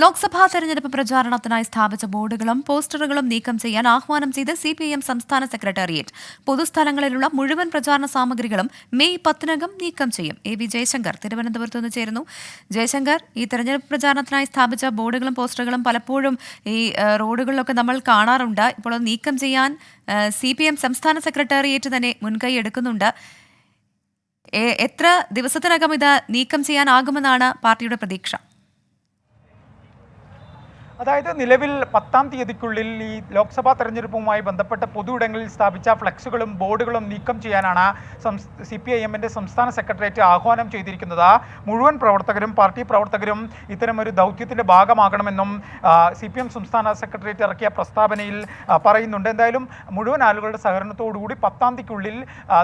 ലോക്സഭാ തെരഞ്ഞെടുപ്പ് പ്രചാരണത്തിനായി സ്ഥാപിച്ച ബോർഡുകളും പോസ്റ്ററുകളും നീക്കം ചെയ്യാൻ ആഹ്വാനം ചെയ്ത് CPIM സംസ്ഥാന സെക്രട്ടേറിയറ്റ്. പൊതുസ്ഥലങ്ങളിലുള്ള മുഴുവൻ പ്രചാരണ സാമഗ്രികളും മെയ് 10-നകം നീക്കം ചെയ്യും. AV ജയശങ്കർ തിരുവനന്തപുരത്ത് നിന്ന് ചേരുന്നു. ജയശങ്കർ, ഈ തെരഞ്ഞെടുപ്പ് പ്രചാരണത്തിനായി സ്ഥാപിച്ച ബോർഡുകളും പോസ്റ്ററുകളും പലപ്പോഴും ഈ റോഡുകളിലൊക്കെ നമ്മൾ കാണാറുണ്ട്. ഇപ്പോൾ അത് നീക്കം ചെയ്യാൻ CPIM സംസ്ഥാന സെക്രട്ടേറിയറ്റ് തന്നെ മുൻകൈ എടുക്കുന്നുണ്ട്. എത്ര ദിവസത്തിനകം ഇത് നീക്കം ചെയ്യാനാകുമെന്നാണ് പാർട്ടിയുടെ പ്രതീക്ഷ? അതായത് നിലവിൽ 10-ാം തീയതിക്കുള്ളിൽ ഈ ലോക്സഭാ തെരഞ്ഞെടുപ്പുമായി ബന്ധപ്പെട്ട പൊതുയിടങ്ങളിൽ സ്ഥാപിച്ച ഫ്ലെക്സുകളും ബോർഡുകളും നീക്കം ചെയ്യാനാണ് CPIM-ന്റെ സംസ്ഥാന സെക്രട്ടേറിയറ്റ് ആഹ്വാനം ചെയ്തിരിക്കുന്നത്. മുഴുവൻ പ്രവർത്തകരും പാർട്ടി പ്രവർത്തകരും ഇത്തരമൊരു ദൗത്യത്തിൻ്റെ ഭാഗമാകണമെന്നും CPIM സംസ്ഥാന സെക്രട്ടേറിയറ്റ് ഇറക്കിയ പ്രസ്താവനയിൽ പറയുന്നുണ്ട്. എന്തായാലും മുഴുവൻ ആളുകളുടെ സഹകരണത്തോടുകൂടി 10-ാം തീയതിക്കുള്ളിൽ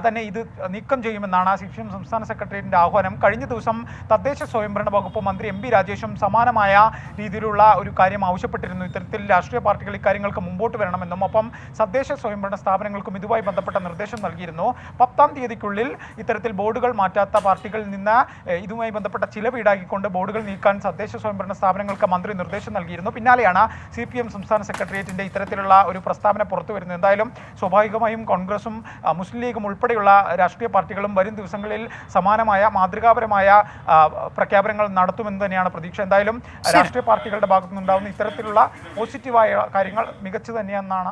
തന്നെ ഇത് നീക്കം ചെയ്യുമെന്നാണ് CPIM സംസ്ഥാന സെക്രട്ടേറിയറ്റിൻ്റെ ആഹ്വാനം. കഴിഞ്ഞ ദിവസം തദ്ദേശ സ്വയംഭരണ വകുപ്പ് മന്ത്രി MP രാജേഷും സമാനമായ രീതിയിലുള്ള ഒരു കാര്യം ആവശ്യപ്പെട്ടിരുന്നു. ഇത്തരത്തിൽ രാഷ്ട്രീയ പാർട്ടികൾ ഇക്കാര്യങ്ങൾക്ക് മുമ്പോട്ട് വരണമെന്നും ഒപ്പം തദ്ദേശ സ്വയംഭരണ സ്ഥാപനങ്ങൾക്കും ഇതുമായി ബന്ധപ്പെട്ട നിർദ്ദേശം നൽകിയിരുന്നു. 10-ാം തീയതിക്കുള്ളിൽ ഇത്തരത്തിൽ ബോർഡുകൾ മാറ്റാത്ത പാർട്ടികളിൽ നിന്ന് ഇതുമായി ബന്ധപ്പെട്ട ചിലവ് ഈടാക്കിക്കൊണ്ട് ബോർഡുകൾ നീക്കാൻ തദ്ദേശ സ്വയംഭരണ സ്ഥാപനങ്ങൾക്ക് മന്ത്രി നിർദ്ദേശം നൽകിയിരുന്നു. പിന്നാലെയാണ് CPIM സംസ്ഥാന സെക്രട്ടേറിയറ്റിന്റെ ഇത്തരത്തിലുള്ള ഒരു പ്രസ്താവന പുറത്തു വരുന്നത്. എന്തായാലും സ്വാഭാവികമായും കോൺഗ്രസും മുസ്ലിം ലീഗും ഉൾപ്പെടെയുള്ള രാഷ്ട്രീയ പാർട്ടികളും വരും ദിവസങ്ങളിൽ സമാനമായ മാതൃകാപരമായ പ്രഖ്യാപനങ്ങൾ നടത്തുമെന്ന് തന്നെയാണ് പ്രതീക്ഷ. എന്തായാലും രാഷ്ട്രീയ പാർട്ടികളുടെ ഭാഗത്തുനിന്നുണ്ടാവുന്ന ഇത്തരത്തിലുള്ള പോസിറ്റീവായ കാര്യങ്ങൾ മികച്ചു തന്നെയെന്നാണ്